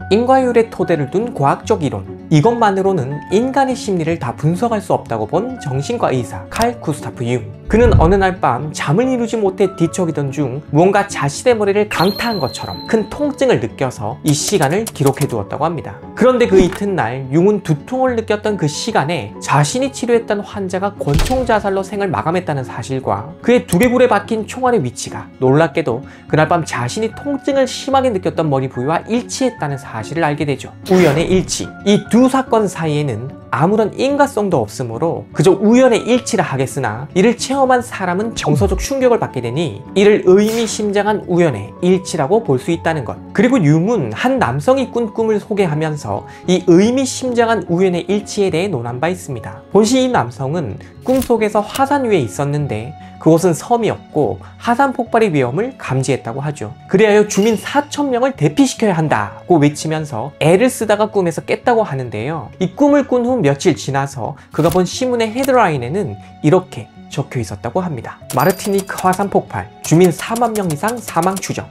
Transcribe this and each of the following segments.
인과율의 토대를 둔 과학적 이론, 이것만으로는 인간의 심리를 다 분석할 수 없다고 본 정신과 의사 칼 구스타프 융. 그는 어느 날 밤 잠을 이루지 못해 뒤척이던 중 무언가 자신의 머리를 강타한 것처럼 큰 통증을 느껴서 이 시간을 기록해 두었다고 합니다. 그런데 그 이튿날 융은 두통을 느꼈던 그 시간에 자신이 치료했던 환자가 권총 자살로 생을 마감했다는 사실과 그의 두개골에 박힌 총알의 위치가 놀랍게도 그날 밤 자신이 통증을 심하게 느꼈던 머리 부위와 일치했다는 사실을 알게 되죠. 우연의 일치. 이 두 사건 사이에는 아무런 인과성도 없으므로 그저 우연의 일치라 하겠으나 이를 체험한 사람은 정서적 충격을 받게 되니 이를 의미심장한 우연의 일치라고 볼 수 있다는 것. 그리고 융은 한 남성이 꾼 꿈을 소개하면서 이 의미심장한 우연의 일치에 대해 논한 바 있습니다. 본시 이 남성은 꿈속에서 화산 위에 있었는데 그곳은 섬이었고 화산 폭발의 위험을 감지했다고 하죠. 그리하여 주민 4,000명을 대피시켜야 한다고 외치면서 애를 쓰다가 꿈에서 깼다고 하는데요. 이 꿈을 꾼 후 며칠 지나서 그가 본 신문의 헤드라인에는 이렇게 적혀 있었다고 합니다. 마르티니크 화산 폭발, 주민 4만 명 이상 사망 추정.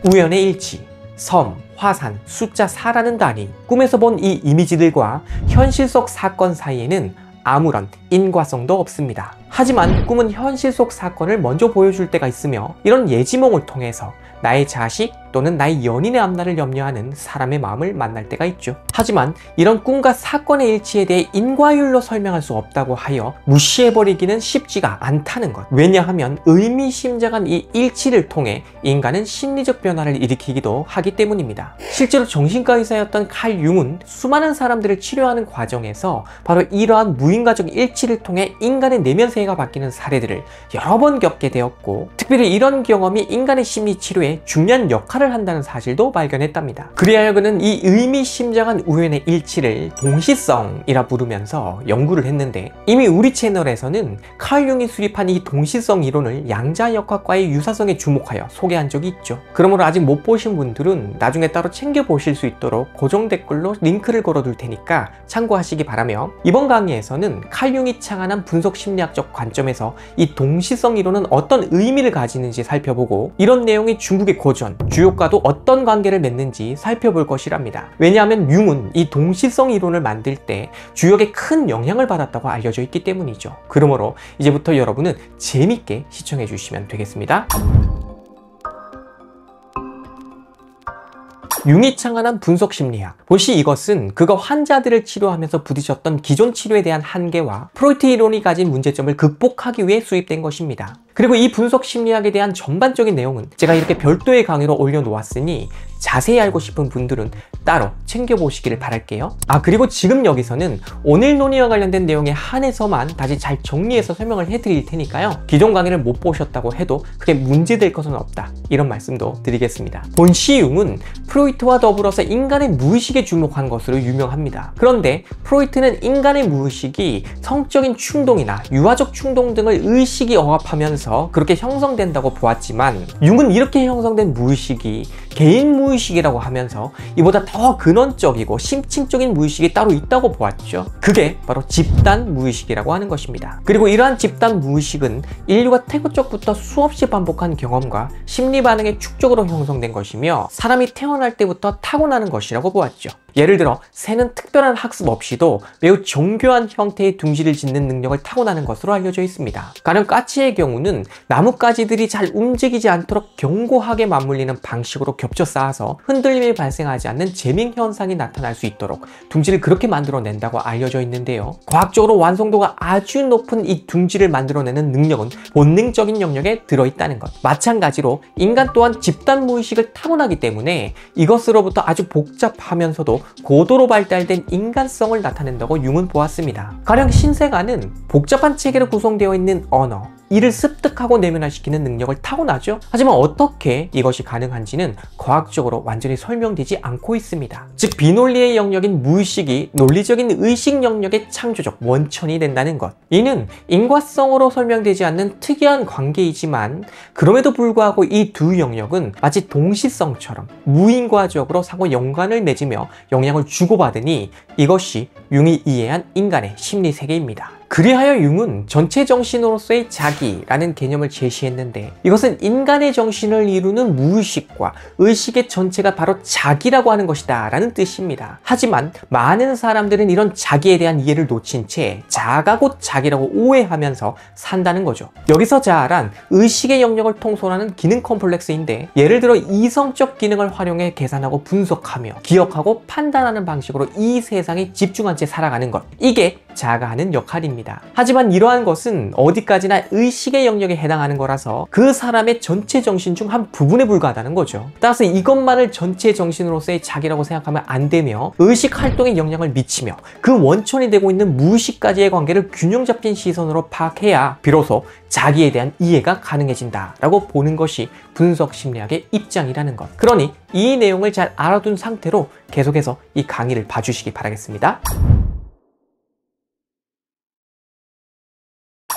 우연의 일치, 섬, 화산, 숫자 4라는 단위. 꿈에서 본 이 이미지들과 현실 속 사건 사이에는 아무런 인과성도 없습니다. 하지만 꿈은 현실 속 사건을 먼저 보여줄 때가 있으며 이런 예지몽을 통해서 나의 자식 또는 나의 연인의 앞날을 염려하는 사람의 마음을 만날 때가 있죠. 하지만 이런 꿈과 사건의 일치에 대해 인과율로 설명할 수 없다고 하여 무시해버리기는 쉽지가 않다는 것. 왜냐하면 의미심장한 이 일치를 통해 인간은 심리적 변화를 일으키기도 하기 때문입니다. 실제로 정신과 의사였던 칼 융은 수많은 사람들을 치료하는 과정에서 바로 이러한 무인과적 일치를 통해 인간의 내면 세계가 바뀌는 사례들을 여러 번 겪게 되었고, 특별히 이런 경험이 인간의 심리 치료에 중요한 역할을 한다는 사실도 발견했답니다. 그리하여 그는 이 의미심장한 우연의 일치를 동시성이라 부르면서 연구를 했는데, 이미 우리 채널에서는 칼 융이 수립한 이 동시성 이론을 양자역학과의 유사성에 주목하여 소개한 적이 있죠. 그러므로 아직 못 보신 분들은 나중에 따로 챙겨보실 수 있도록 고정 댓글로 링크를 걸어둘 테니까 참고하시기 바라며, 이번 강의에서는 칼 융이 창안한 분석 심리학적 관점에서 이 동시성 이론은 어떤 의미를 가지는지 살펴보고, 이런 내용이 중국의 고전, 주역과도 어떤 관계를 맺는지 살펴볼 것이랍니다. 왜냐하면 융은 이 동시성 이론을 만들 때 주역에 큰 영향을 받았다고 알려져 있기 때문이죠. 그러므로 이제부터 여러분은 재밌게 시청해 주시면 되겠습니다. 융이 창안한 분석 심리학. 본시 이것은 그가 환자들을 치료하면서 부딪혔던 기존 치료에 대한 한계와 프로이트 이론이 가진 문제점을 극복하기 위해 수입된 것입니다. 그리고 이 분석 심리학에 대한 전반적인 내용은 제가 이렇게 별도의 강의로 올려놓았으니 자세히 알고 싶은 분들은 따로 챙겨보시기를 바랄게요. 그리고 지금 여기서는 오늘 논의와 관련된 내용에 한해서만 다시 잘 정리해서 설명을 해드릴 테니까요. 기존 강의를 못 보셨다고 해도 크게 문제될 것은 없다, 이런 말씀도 드리겠습니다. 본시 융은 프로이트와 더불어서 인간의 무의식에 주목한 것으로 유명합니다. 그런데 프로이트는 인간의 무의식이 성적인 충동이나 유아적 충동 등을 의식이 억압하면서 그렇게 형성된다고 보았지만, 융은 이렇게 형성된 무의식이 개인 무의식이라고 하면서 이보다 더 근원적이고 심층적인 무의식이 따로 있다고 보았죠. 그게 바로 집단 무의식이라고 하는 것입니다. 그리고 이러한 집단 무의식은 인류가 태고 적부터 수없이 반복한 경험과 심리 반응의 축적으로 형성된 것이며, 사람이 태어날 때부터 타고나는 것이라고 보았죠. 예를 들어 새는 특별한 학습 없이도 매우 정교한 형태의 둥지를 짓는 능력을 타고나는 것으로 알려져 있습니다. 가령 까치의 경우는 나뭇가지들이 잘 움직이지 않도록 견고하게 맞물리는 방식으로 겹쳐 쌓아서 흔들림이 발생하지 않는 재밍 현상이 나타날 수 있도록 둥지를 그렇게 만들어낸다고 알려져 있는데요. 과학적으로 완성도가 아주 높은 이 둥지를 만들어내는 능력은 본능적인 영역에 들어있다는 것. 마찬가지로 인간 또한 집단 무의식을 타고나기 때문에 이것으로부터 아주 복잡하면서도 고도로 발달된 인간성을 나타낸다고 융은 보았습니다. 가령 신생아는 복잡한 체계로 구성되어 있는 언어, 이를 습득하고 내면화시키는 능력을 타고나죠. 하지만 어떻게 이것이 가능한지는 과학적으로 완전히 설명되지 않고 있습니다. 즉 비논리의 영역인 무의식이 논리적인 의식 영역의 창조적 원천이 된다는 것. 이는 인과성으로 설명되지 않는 특이한 관계이지만, 그럼에도 불구하고 이 두 영역은 마치 동시성처럼 무인과적으로 상호 연관을 맺으며 영향을 주고받으니 이것이 융이 이해한 인간의 심리 세계입니다. 그리하여 융은 전체 정신으로서의 자기라는 개념을 제시했는데, 이것은 인간의 정신을 이루는 무의식과 의식의 전체가 바로 자기라고 하는 것이다 라는 뜻입니다. 하지만 많은 사람들은 이런 자기에 대한 이해를 놓친 채 자아가 곧 자기라고 오해하면서 산다는 거죠. 여기서 자아란 의식의 영역을 통솔하는 기능 컴플렉스인데, 예를 들어 이성적 기능을 활용해 계산하고 분석하며 기억하고 판단하는 방식으로 이 세상에 집중한 채 살아가는 것, 이게 자아가 하는 역할입니다. 하지만 이러한 것은 어디까지나 의식의 영역에 해당하는 거라서 그 사람의 전체 정신 중 한 부분에 불과하다는 거죠. 따라서 이것만을 전체 정신으로서의 자기라고 생각하면 안 되며, 의식 활동에 영향을 미치며 그 원천이 되고 있는 무의식까지의 관계를 균형 잡힌 시선으로 파악해야 비로소 자기에 대한 이해가 가능해진다 라고 보는 것이 분석 심리학의 입장이라는 것. 그러니 이 내용을 잘 알아둔 상태로 계속해서 이 강의를 봐주시기 바라겠습니다.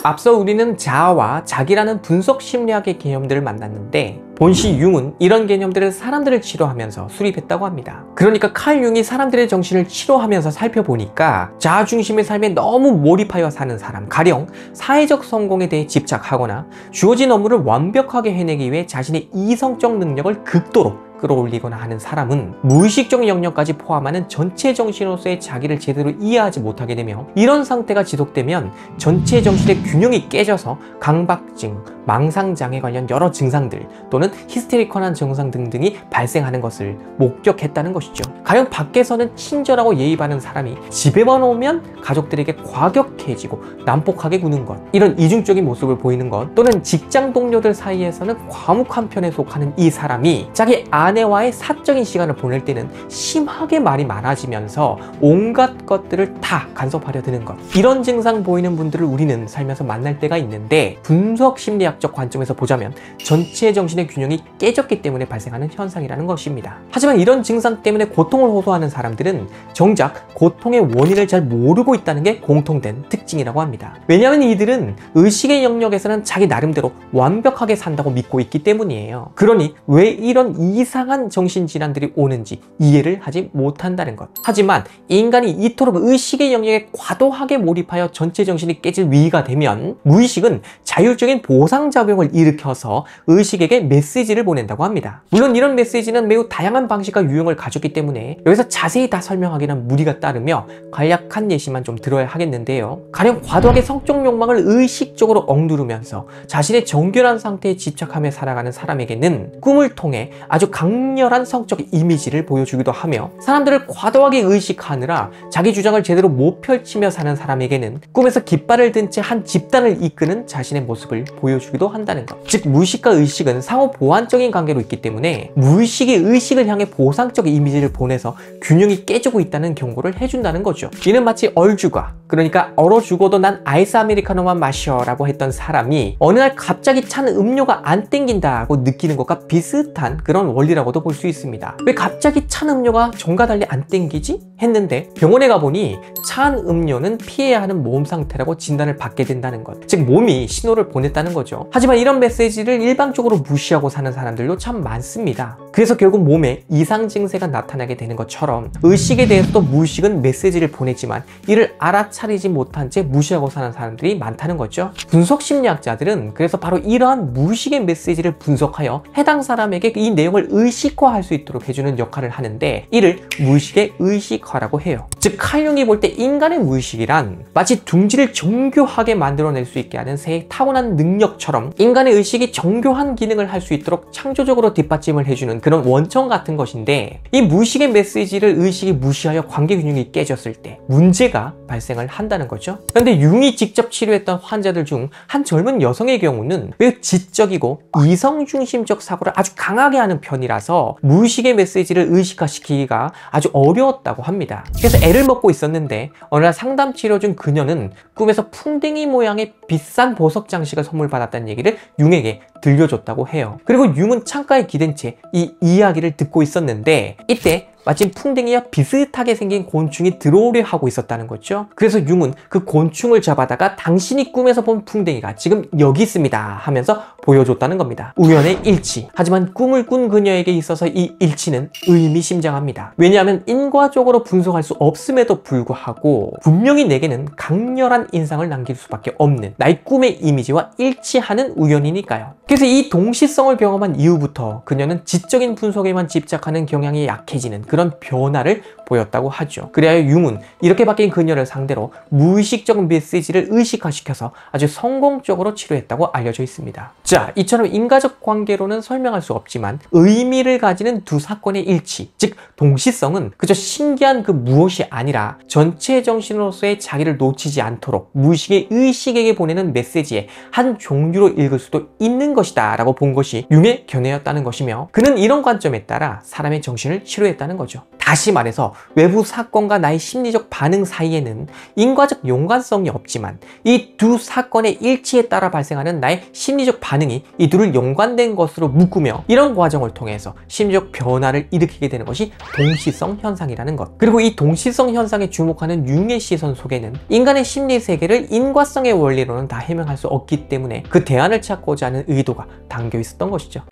앞서 우리는 자아와 자기라는 분석 심리학의 개념들을 만났는데, 본시 융은 이런 개념들을 사람들을 치료하면서 수립했다고 합니다. 그러니까 칼 융이 사람들의 정신을 치료하면서 살펴보니까 자아 중심의 삶에 너무 몰입하여 사는 사람, 가령 사회적 성공에 대해 집착하거나 주어진 업무를 완벽하게 해내기 위해 자신의 이성적 능력을 극도로 끌어올리거나 하는 사람은 무의식적 영역까지 포함하는 전체 정신으로서의 자기를 제대로 이해하지 못하게 되며, 이런 상태가 지속되면 전체 정신의 균형이 깨져서 강박증, 망상장애 관련 여러 증상들 또는 히스테리컬한 증상 등등이 발생하는 것을 목격했다는 것이죠. 가령 밖에서는 친절하고 예의 바른 사람이 집에만 오면 가족들에게 과격해지고 난폭하게 구는 것, 이런 이중적인 모습을 보이는 것, 또는 직장 동료들 사이에서는 과묵한 편에 속하는 이 사람이 자기 아내와의 사적인 시간을 보낼 때는 심하게 말이 많아지면서 온갖 것들을 다 간섭하려 드는 것, 이런 증상 보이는 분들을 우리는 살면서 만날 때가 있는데, 분석 심리학적 관점에서 보자면 전체 정신의 균형이 깨졌기 때문에 발생하는 현상이라는 것입니다. 하지만 이런 증상 때문에 고통을 호소하는 사람들은 정작 고통의 원인을 잘 모르고 있다는 게 공통된 특징이라고 합니다. 왜냐하면 이들은 의식의 영역에서는 자기 나름대로 완벽하게 산다고 믿고 있기 때문이에요. 그러니 왜 이런 이상한 정신질환들이 오는지 이해를 하지 못한다는 것. 하지만 인간이 이토록 의식의 영역에 과도하게 몰입하여 전체 정신이 깨질 위기가 되면 무의식은 자율적인 보상작용을 일으켜서 의식에게 메시지를 보낸다고 합니다. 물론 이런 메시지는 매우 다양한 방식과 유형을 가졌기 때문에 여기서 자세히 다 설명하기는 무리가 따르며 간략한 예시만 좀 들어야 하겠는데요. 가령 과도하게 성적 욕망을 의식적으로 억누르면서 자신의 정결한 상태에 집착하며 살아가는 사람에게는 꿈을 통해 아주 강렬한 성적 이미지를 보여주기도 하며, 사람들을 과도하게 의식하느라 자기 주장을 제대로 못 펼치며 사는 사람에게는 꿈에서 깃발을 든 채 한 집단을 이끄는 자신의 모습을 보여주기도 한다는 것. 즉 무의식과 의식은 상호 보완적인 관계로 있기 때문에 무의식이 의식을 향해 보상적 이미지를 보내서 균형이 깨지고 있다는 경고를 해준다는 거죠. 이는 마치 얼죽아, 그러니까 얼어 죽어도 난 아이스 아메리카노만 마셔 라고 했던 사람이 어느 날 갑자기 찬 음료가 안 땡긴다고 느끼는 것과 비슷한 그런 원리라고도 볼 수 있습니다. 왜 갑자기 찬 음료가 전과 달리 안 땡기지? 했는데 병원에 가보니 찬 음료는 피해야 하는 몸 상태라고 진단을 받게 된다는 것. 즉 몸이 신호를 보냈다는 거죠. 하지만 이런 메시지를 일방적으로 무시하고 사는 사람들도 참 많습니다. 그래서 결국 몸에 이상 증세가 나타나게 되는 것처럼 의식에 대해서도 무의식은 메시지를 보냈지만 이를 알아차리지 못한 채 무시하고 사는 사람들이 많다는 거죠. 분석 심리학자들은 그래서 바로 이러한 무의식의 메시지를 분석하여 해당 사람에게 이 내용을 의식화할 수 있도록 해주는 역할을 하는데, 이를 무의식의 의식화라고 해요. 즉 칼 융이 볼 때 인간의 무의식이란 마치 둥지를 정교하게 만들어낼 수 있게 하는 새의 타고난 능력처럼 인간의 의식이 정교한 기능을 할 수 있도록 창조적으로 뒷받침을 해주는 그런 원천 같은 것인데, 이 무의식의 메시지를 의식이 무시하여 관계 균형이 깨졌을 때 문제가 발생을 한다는 거죠. 그런데 융이 직접 치료했던 환자들 중 한 젊은 여성의 경우는 매우 지적이고 이성중심적 사고를 아주 강하게 하는 편이라서 무의식의 메시지를 의식화시키기가 아주 어려웠다고 합니다. 그래서 애를 먹고 있었는데 어느 날 상담 치료 중 그녀는 꿈에서 풍뎅이 모양의 비싼 보석 장식을 선물 받았다는 얘기를 융에게 들려줬다고 해요. 그리고 융은 창가에 기댄 채 이 이야기를 듣고 있었는데 이때 마침 풍뎅이와 비슷하게 생긴 곤충이 들어오려 하고 있었다는 거죠. 그래서 융은 그 곤충을 잡아다가 당신이 꿈에서 본 풍뎅이가 지금 여기 있습니다 하면서 보여줬다는 겁니다. 우연의 일치. 하지만 꿈을 꾼 그녀에게 있어서 이 일치는 의미심장합니다. 왜냐하면 인과적으로 분석할 수 없음에도 불구하고 분명히 내게는 강렬한 인상을 남길 수밖에 없는 나의 꿈의 이미지와 일치하는 우연이니까요. 그래서 이 동시성을 경험한 이후부터 그녀는 지적인 분석에만 집착하는 경향이 약해지는 그런 변화를 보였다고 하죠. 그래야 융은 이렇게 바뀐 그녀를 상대로 무의식적 메시지를 의식화시켜서 아주 성공적으로 치료했다고 알려져 있습니다. 자, 이처럼 인과적 관계로는 설명할 수 없지만 의미를 가지는 두 사건의 일치, 즉 동시성은 그저 신기한 그 무엇이 아니라 전체 정신으로서의 자기를 놓치지 않도록 무의식의 의식에게 보내는 메시지의 한 종류로 읽을 수도 있는 것이다 라고 본 것이 융의 견해였다는 것이며, 그는 이런 관점에 따라 사람의 정신을 치료했다는 거죠. 다시 말해서 외부 사건과 나의 심리적 반응 사이에는 인과적 연관성이 없지만 이 두 사건의 일치에 따라 발생하는 나의 심리적 반응이 이 둘을 연관된 것으로 묶으며 이런 과정을 통해서 심리적 변화를 일으키게 되는 것이 동시성 현상이라는 것. 그리고 이 동시성 현상에 주목하는 융의 시선 속에는 인간의 심리 세계를 인과성의 원리로는 다 해명할 수 없기 때문에 그 대안을 찾고자 하는 의도가 담겨 있었던 것이죠.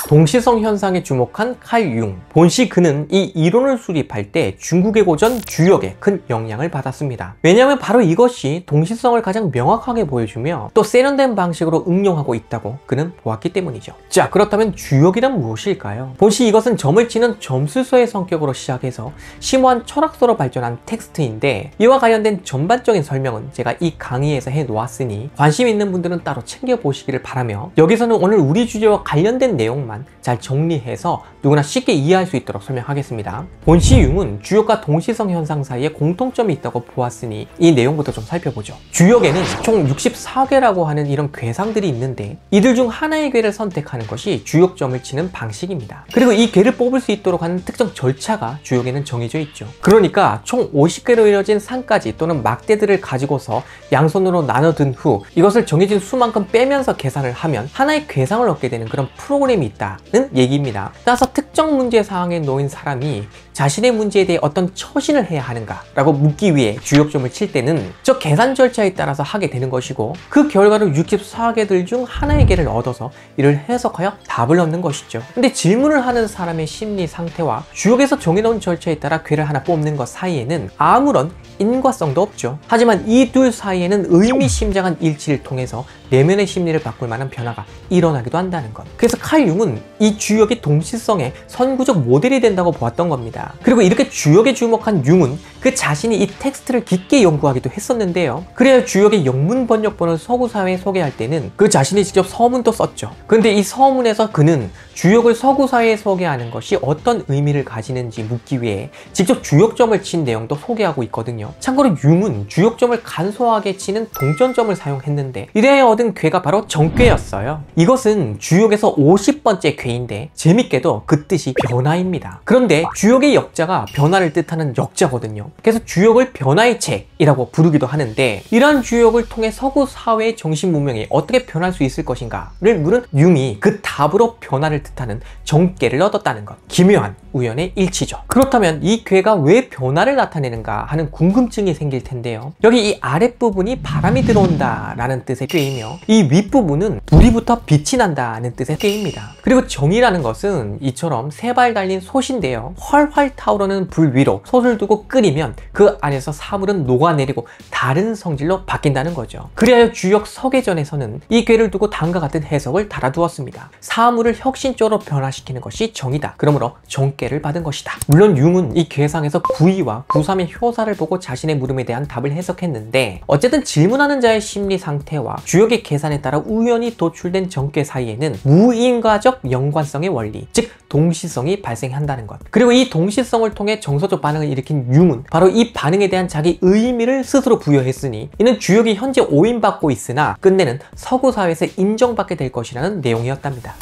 동시성 현상에 주목한 칼 융. 본시 그는 이 이론을 수립할 때 중국의 고전 주역에 큰 영향을 받았습니다. 왜냐하면 바로 이것이 동시성을 가장 명확하게 보여주며 또 세련된 방식으로 응용하고 있다고 그는 보았기 때문이죠. 자, 그렇다면 주역이란 무엇일까요? 본시 이것은 점을 치는 점술서의 성격으로 시작해서 심오한 철학서로 발전한 텍스트인데, 이와 관련된 전반적인 설명은 제가 이 강의에서 해놓았으니 관심 있는 분들은 따로 챙겨보시기를 바라며, 여기서는 오늘 우리 주제와 관련된 내용만 잘 정리해서 누구나 쉽게 이해할 수 있도록 설명하겠습니다. 본시 융은 주역과 동시성 현상 사이에 공통점이 있다고 보았으니 이 내용부터 좀 살펴보죠. 주역에는 총 64괴라고 하는 이런 괴상들이 있는데 이들 중 하나의 괴를 선택하는 것이 주역점을 치는 방식입니다. 그리고 이 괴를 뽑을 수 있도록 하는 특정 절차가 주역에는 정해져 있죠. 그러니까 총 50괴로 이뤄진 산까지 또는 막대들을 가지고서 양손으로 나눠든 후 이것을 정해진 수만큼 빼면서 계산을 하면 하나의 괴상을 얻게 되는 그런 프로그램이 있다는 얘기입니다. 따라서 특정 문제 사항에 놓인 사람이 자신의 문제에 대해 어떤 처신을 해야 하는가 라고 묻기 위해 주역점을 칠 때는 저 계산 절차에 따라서 하게 되는 것이고, 그 결과로 64개들 중 하나의 개를 얻어서 이를 해석하여 답을 얻는 것이죠. 근데 질문을 하는 사람의 심리 상태와 주역에서 정해놓은 절차에 따라 괴를 하나 뽑는 것 사이에는 아무런 인과성도 없죠. 하지만 이 둘 사이에는 의미심장한 일치를 통해서 내면의 심리를 바꿀 만한 변화가 일어나기도 한다는 것. 그래서 칼 융은 이 주역이 동시성의 선구적 모델이 된다고 보았던 겁니다. 그리고 이렇게 주역에 주목한 융은 그 자신이 이 텍스트를 깊게 연구하기도 했었는데요. 그래야 주역의 영문 번역본을 서구사회에 소개할 때는 그 자신이 직접 서문도 썼죠. 그런데 이 서문에서 그는 주역을 서구사회에 소개하는 것이 어떤 의미를 가지는지 묻기 위해 직접 주역점을 친 내용도 소개하고 있거든요. 참고로 융은 주역점을 간소하게 치는 동전점을 사용했는데 이래에 얻은 괴가 바로 정괴였어요. 이것은 주역에서 50번째 괴인데 재밌게도 그 뜻이 변화입니다. 그런데 주역의 역자가 변화를 뜻하는 역자거든요. 그래서 주역을 변화의 책이라고 부르기도 하는데, 이러한 주역을 통해 서구 사회의 정신 문명이 어떻게 변할 수 있을 것인가를 물은 융이 그 답으로 변화를 뜻하는 정괴를 얻었다는 것. 기묘한 우연의 일치죠. 그렇다면 이 괴가 왜 변화를 나타내는가 하는 궁금증이 생길 텐데요. 여기 이 아랫부분이 바람이 들어온다 라는 뜻의 괴이며 이 윗부분은 불이 붙어 빛이 난다는 뜻의 괴입니다. 그리고 정이라는 것은 이처럼 세 발 달린 솥인데요. 활활 타오르는 불 위로 솥을 두고 끓이면 그 안에서 사물은 녹아내리고 다른 성질로 바뀐다는 거죠. 그래야 주역 서계전에서는 이 괴를 두고 다음과 같은 해석을 달아두었습니다. 사물을 혁신적으로 변화시키는 것이 정이다. 그러므로 정괴를 받은 것이다. 물론 융은 이 괴상에서 구이와 구삼의 효사를 보고 자신의 물음에 대한 답을 해석했는데, 어쨌든 질문하는 자의 심리 상태와 주역의 계산에 따라 우연히 도출된 정괴 사이에는 무인과적 연관성의 원리, 즉 동시성이 발생한다는 것. 그리고 이 동시성을 통해 정서적 반응을 일으킨 융은 바로 이 반응에 대한 자기 의미를 스스로 부여했으니 이는 주역이 현재 오인받고 있으나 끝내는 서구 사회에서 인정받게 될 것이라는 내용이었답니다.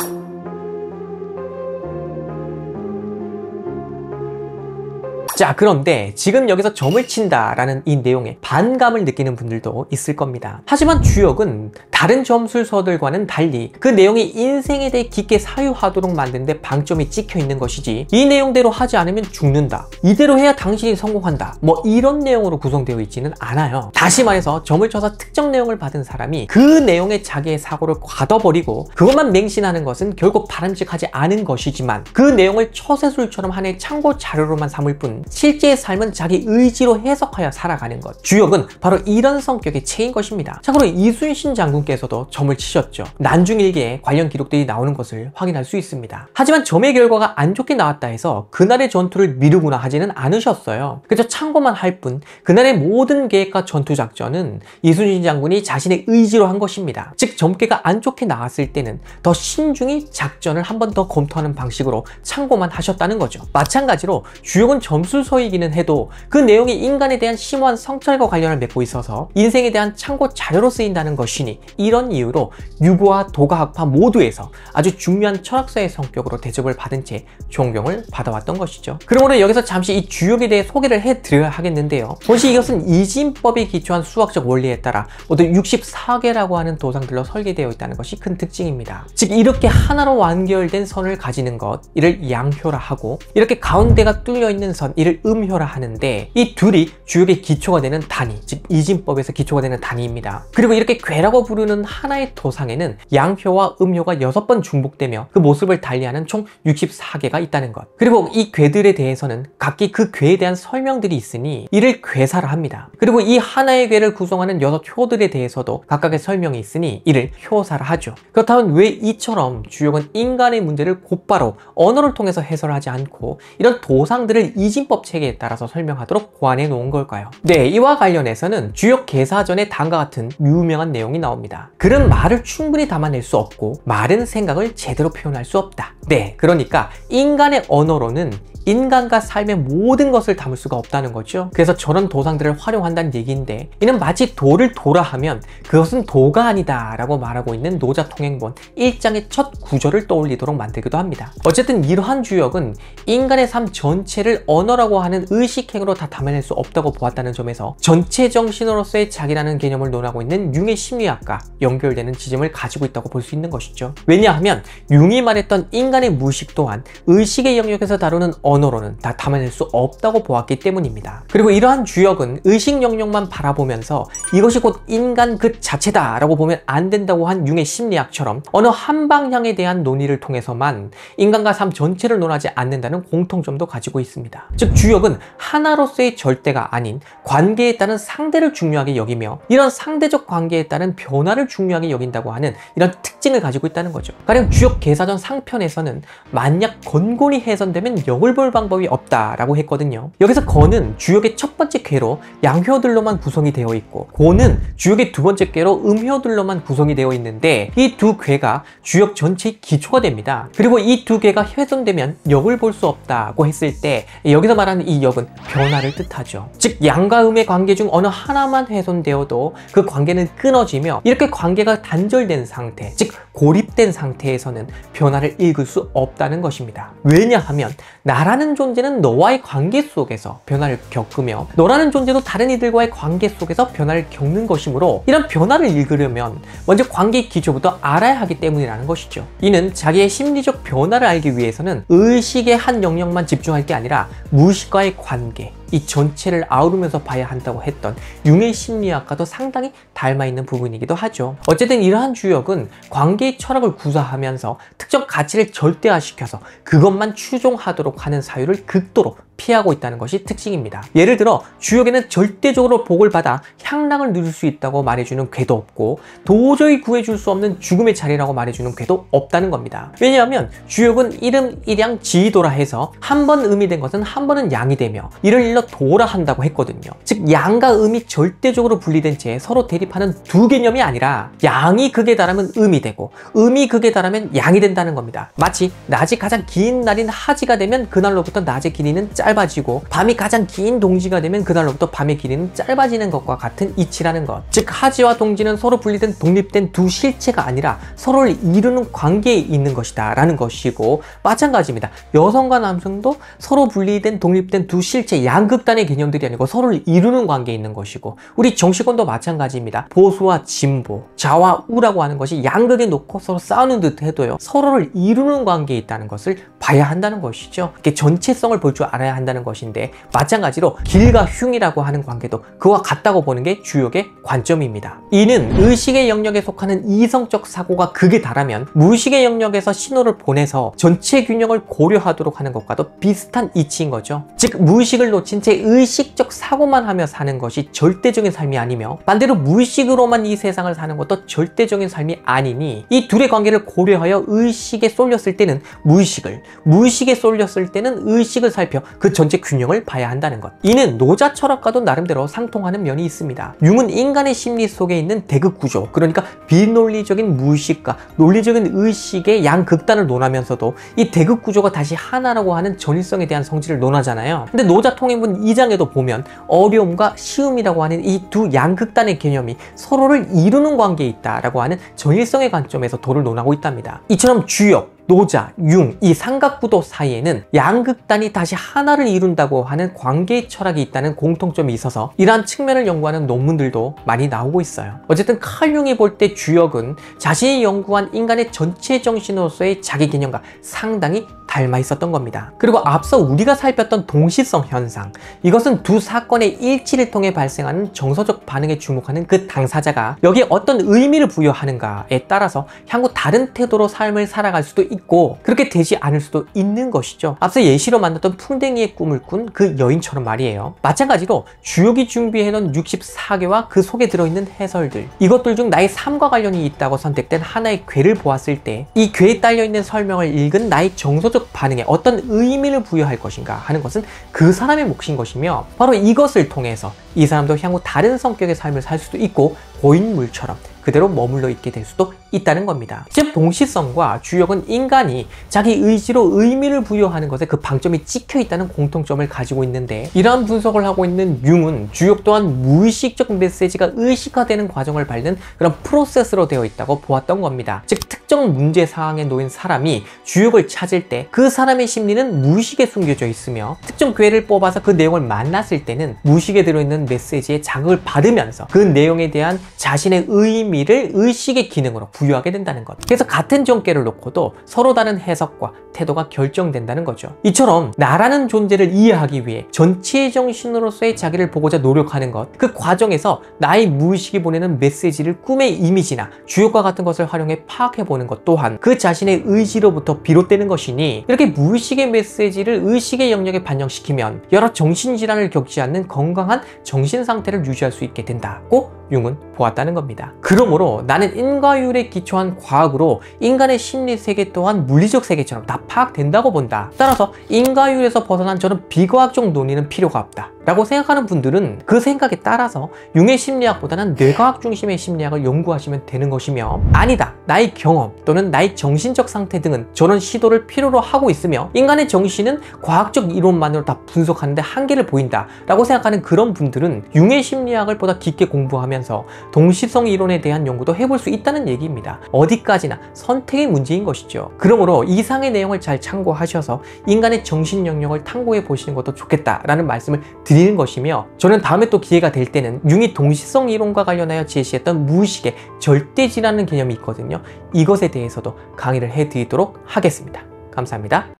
자, 그런데 지금 여기서 점을 친다라는 이 내용에 반감을 느끼는 분들도 있을 겁니다. 하지만 주역은 다른 점술서들과는 달리 그 내용이 인생에 대해 깊게 사유하도록 만든 데 방점이 찍혀 있는 것이지, 이 내용대로 하지 않으면 죽는다, 이대로 해야 당신이 성공한다, 뭐 이런 내용으로 구성되어 있지는 않아요. 다시 말해서 점을 쳐서 특정 내용을 받은 사람이 그 내용에 자기의 사고를 가둬버리고 그것만 맹신하는 것은 결국 바람직하지 않은 것이지만, 그 내용을 처세술처럼 하나의 참고 자료로만 삼을 뿐 실제의 삶은 자기 의지로 해석하여 살아가는 것, 주역은 바로 이런 성격의 체인 것입니다. 참고로 이순신 장군께서도 점을 치셨죠. 난중일기에 관련 기록들이 나오는 것을 확인할 수 있습니다. 하지만 점의 결과가 안 좋게 나왔다 해서 그날의 전투를 미루거나 하지는 않으셨어요. 그저 참고만 할 뿐 그날의 모든 계획과 전투 작전은 이순신 장군이 자신의 의지로 한 것입니다. 즉, 점괘가 안 좋게 나왔을 때는 더 신중히 작전을 한 번 더 검토하는 방식으로 참고만 하셨다는 거죠. 마찬가지로 주역은 점술서이기는 해도 그 내용이 인간에 대한 심오한 성찰과 관련을 맺고 있어서 인생에 대한 참고 자료로 쓰인다는 것이니, 이런 이유로 유고와 도가학파 모두에서 아주 중요한 철학서의 성격으로 대접을 받은 채 존경을 받아왔던 것이죠. 그러므로 여기서 잠시 이 주역에 대해 소개를 해드려야 하겠는데요. 본시 이것은 이진법에 기초한 수학적 원리에 따라 모두 64개라고 하는 도상들로 설계되어 있다는 것이 큰 특징입니다. 즉, 이렇게 하나로 완결된 선을 가지는 것, 이를 양효라 하고, 이렇게 가운데가 뚫려 있는 선, 이를 음효라 하는데, 이 둘이 주역의 기초가 되는 단위, 즉 이진법에서 기초가 되는 단위입니다. 그리고 이렇게 괴라고 부르는 하나의 도상에는 양효와 음효가 6번 중복되며 그 모습을 달리하는 총 64개가 있다는 것. 그리고 이 괴들에 대해서는 각기 그 괴에 대한 설명들이 있으니 이를 괴사라 합니다. 그리고 이 하나의 괴를 구성하는 6효들에 대해서도 각각의 설명이 있으니 이를 효사라 하죠. 그렇다면 왜 이처럼 주역은 인간의 문제를 곧바로 언어를 통해서 해설하지 않고 이런 도상들을 이진법 체계에 따라서 설명하도록 고안해 놓은 걸까요? 네, 이와 관련해서는 주역 개사전에 다음과 같은 유명한 내용이 나옵니다. 글은 말을 충분히 담아낼 수 없고 말은 생각을 제대로 표현할 수 없다. 네, 그러니까 인간의 언어로는 인간과 삶의 모든 것을 담을 수가 없다는 거죠. 그래서 저런 도상들을 활용한다는 얘기인데, 이는 마치 도를 도라 하면 그것은 도가 아니다 라고 말하고 있는 노자통행본 1장의 첫 구절을 떠올리도록 만들기도 합니다. 어쨌든 이러한 주역은 인간의 삶 전체를 언어라고 하는 의식행으로 다 담아낼 수 없다고 보았다는 점에서 전체 정신으로서의 자기라는 개념을 논하고 있는 융의 심리학과 연결되는 지점을 가지고 있다고 볼 수 있는 것이죠. 왜냐하면 융이 말했던 인간의 무의식 또한 의식의 영역에서 다루는 언어로는 다 담아낼 수 없다고 보았기 때문입니다. 그리고 이러한 주역은 의식 영역만 바라보면서 이것이 곧 인간 그 자체다 라고 보면 안 된다고 한 융의 심리학처럼 어느 한 방향에 대한 논의를 통해서만 인간과 삶 전체를 논하지 않는다는 공통점도 가지고 있습니다. 즉, 주역은 하나로서의 절대가 아닌 관계에 따른 상대를 중요하게 여기며 이런 상대적 관계에 따른 변화를 중요하게 여긴다고 하는 이런 특징을 가지고 있다는 거죠. 가령 주역 개사전 상편에서는 만약 건곤이 훼손되면 역을 볼 방법이 없다라고 했거든요. 여기서 건은 주역의 첫 번째 궤로 양효들로만 구성이 되어 있고, 고는 주역의 두 번째 궤로 음효들로만 구성이 되어 있는데, 이 두 궤가 주역 전체의 기초가 됩니다. 그리고 이 두 궤가 훼손되면 역을 볼 수 없다고 했을 때, 여기서 말하는 이 역은 변화를 뜻하죠. 즉, 양과 음의 관계 중 어느 하나만 훼손되어도 그 관계는 끊어지며, 이렇게 관계가 단절된 상태, 즉 고립된 상태에서는 변화를 읽을 수 없다는 것입니다. 왜냐하면 나라는 존재는 너와의 관계 속에서 변화를 겪으며 너라는 존재도 다른 이들과의 관계 속에서 변화를 겪는 것이므로, 이런 변화를 읽으려면 먼저 관계의 기초부터 알아야 하기 때문이라는 것이죠. 이는 자기의 심리적 변화를 알기 위해서는 의식의 한 영역만 집중할 게 아니라 무의식과의 관계, 이 전체를 아우르면서 봐야 한다고 했던 융의 심리학과도 상당히 닮아있는 부분이기도 하죠. 어쨌든 이러한 주역은 관계의 철학을 구사하면서 특정 가치를 절대화시켜서 그것만 추종하도록 하는 사유를 극도로 피하고 있다는 것이 특징입니다. 예를 들어 주역에는 절대적으로 복을 받아 향락을 누릴 수 있다고 말해주는 궤도 없고, 도저히 구해줄 수 없는 죽음의 자리라고 말해주는 궤도 없다는 겁니다. 왜냐하면 주역은 일음 일양 지도라 해서 한 번 음이 된 것은 한 번은 양이 되며 이를 일러 도라 한다고 했거든요. 즉, 양과 음이 절대적으로 분리된 채 서로 대립하는 두 개념이 아니라 양이 극에 달하면 음이 되고 음이 극에 달하면 양이 된다는 겁니다. 마치 낮이 가장 긴 날인 하지가 되면 그날로부터 낮의 길이는 짧아지고 짧아지고 밤이 가장 긴 동지가 되면 그날로부터 밤의 길이는 짧아지는 것과 같은 이치라는 것. 즉 하지와 동지는 서로 분리된 독립된 두 실체가 아니라 서로를 이루는 관계에 있는 것이다 라는 것이고, 마찬가지입니다. 여성과 남성도 서로 분리된 독립된 두 실체, 양극단의 개념들이 아니고 서로를 이루는 관계에 있는 것이고, 우리 정치권도 마찬가지입니다. 보수와 진보, 좌와 우라고 하는 것이 양극에 놓고 서로 싸우는 듯 해도요, 서로를 이루는 관계에 있다는 것을 봐야 한다는 것이죠. 이렇게 전체성을 볼 줄 알아야 한다는 것인데, 마찬가지로 길과 흉이라고 하는 관계도 그와 같다고 보는 게 주역의 관점입니다. 이는 의식의 영역에 속하는 이성적 사고가 극에 달하면 무의식의 영역에서 신호를 보내서 전체 균형을 고려하도록 하는 것과도 비슷한 이치인 거죠. 즉 무의식을 놓친 채 의식적 사고만 하며 사는 것이 절대적인 삶이 아니며, 반대로 무의식으로만 이 세상을 사는 것도 절대적인 삶이 아니니, 이 둘의 관계를 고려하여 의식에 쏠렸을 때는 무의식을, 무의식에 쏠렸을 때는 의식을 살펴 그 전체 균형을 봐야 한다는 것. 이는 노자 철학과도 나름대로 상통하는 면이 있습니다. 융은 인간의 심리 속에 있는 대극 구조, 그러니까 비논리적인 무의식과 논리적인 의식의 양극단을 논하면서도 이 대극 구조가 다시 하나라고 하는 전일성에 대한 성질을 논하잖아요. 근데 노자 통행문 2장에도 보면 어려움과 쉬움이라고 하는 이 두 양극단의 개념이 서로를 이루는 관계에 있다라고 하는 전일성의 관점에서 도를 논하고 있답니다. 이처럼 주역, 노자, 융, 이 삼각구도 사이에는 양극단이 다시 하나를 이룬다고 하는 관계의 철학이 있다는 공통점이 있어서 이러한 측면을 연구하는 논문들도 많이 나오고 있어요. 어쨌든 칼 융이 볼 때 주역은 자신이 연구한 인간의 전체 정신으로서의 자기 개념과 상당히 닮아 있었던 겁니다. 그리고 앞서 우리가 살폈던 동시성 현상, 이것은 두 사건의 일치를 통해 발생하는 정서적 반응에 주목하는 그 당사자가 여기에 어떤 의미를 부여하는가에 따라서 향후 다른 태도로 삶을 살아갈 수도 있고, 그렇게 되지 않을 수도 있는 것이죠. 앞서 예시로 만났던 풍뎅이의 꿈을 꾼 그 여인처럼 말이에요. 마찬가지로 주역이 준비해놓은 64개와 그 속에 들어있는 해설들, 이것들 중 나의 삶과 관련이 있다고 선택된 하나의 괴를 보았을 때 이 괴에 딸려있는 설명을 읽은 나의 정서적 반응에 어떤 의미를 부여할 것인가 하는 것은 그 사람의 몫인 것이며, 바로 이것을 통해서 이 사람도 향후 다른 성격의 삶을 살 수도 있고 고인물처럼 그대로 머물러 있게 될 수도 있다는 겁니다. 즉 동시성과 주역은 인간이 자기 의지로 의미를 부여하는 것에 그 방점이 찍혀 있다는 공통점을 가지고 있는데, 이러한 분석을 하고 있는 융은 주역 또한 무의식적 메시지가 의식화되는 과정을 밟는 그런 프로세스로 되어 있다고 보았던 겁니다. 즉 특정 문제 상황에 놓인 사람이 주역을 찾을 때 그 사람의 심리는 무의식에 숨겨져 있으며, 특정 괴를 뽑아서 그 내용을 만났을 때는 무의식에 들어있는 메시지에 자극을 받으면서 그 내용에 대한 자신의 의미를 의식의 기능으로 부여하게 된다는 것. 그래서 같은 정계를 놓고도 서로 다른 해석과 태도가 결정된다는 거죠. 이처럼 나라는 존재를 이해하기 위해 전체의 정신으로서의 자기를 보고자 노력하는 것, 그 과정에서 나의 무의식이 보내는 메시지를 꿈의 이미지나 주역과 같은 것을 활용해 파악해보는 것 또한 그 자신의 의지로부터 비롯되는 것이니, 이렇게 무의식의 메시지를 의식의 영역에 반영시키면 여러 정신질환을 겪지 않는 건강한 정신상태를 유지할 수 있게 된다고 융은 보았다는 겁니다. 그러므로 나는 인과율에 기초한 과학으로 인간의 심리 세계 또한 물리적 세계처럼 다 파악된다고 본다. 따라서 인과율에서 벗어난 저는 비과학적 논의는 필요가 없다 라고 생각하는 분들은 그 생각에 따라서 융의 심리학보다는 뇌과학 중심의 심리학을 연구하시면 되는 것이며, 아니다, 나의 경험 또는 나의 정신적 상태 등은 저런 시도를 필요로 하고 있으며 인간의 정신은 과학적 이론만으로 다 분석하는데 한계를 보인다 라고 생각하는 그런 분들은 융의 심리학을 보다 깊게 공부하면서 동시성 이론에 대한 연구도 해볼 수 있다는 얘기입니다. 어디까지나 선택의 문제인 것이죠. 그러므로 이상의 내용을 잘 참고하셔서 인간의 정신 영역을 탐구해 보시는 것도 좋겠다라는 말씀을 드리는 것이며, 저는 다음에 또 기회가 될 때는 융이 동시성 이론과 관련하여 제시했던 무의식의 절대지라는 개념이 있거든요. 이것에 대해서도 강의를 해드리도록 하겠습니다. 감사합니다.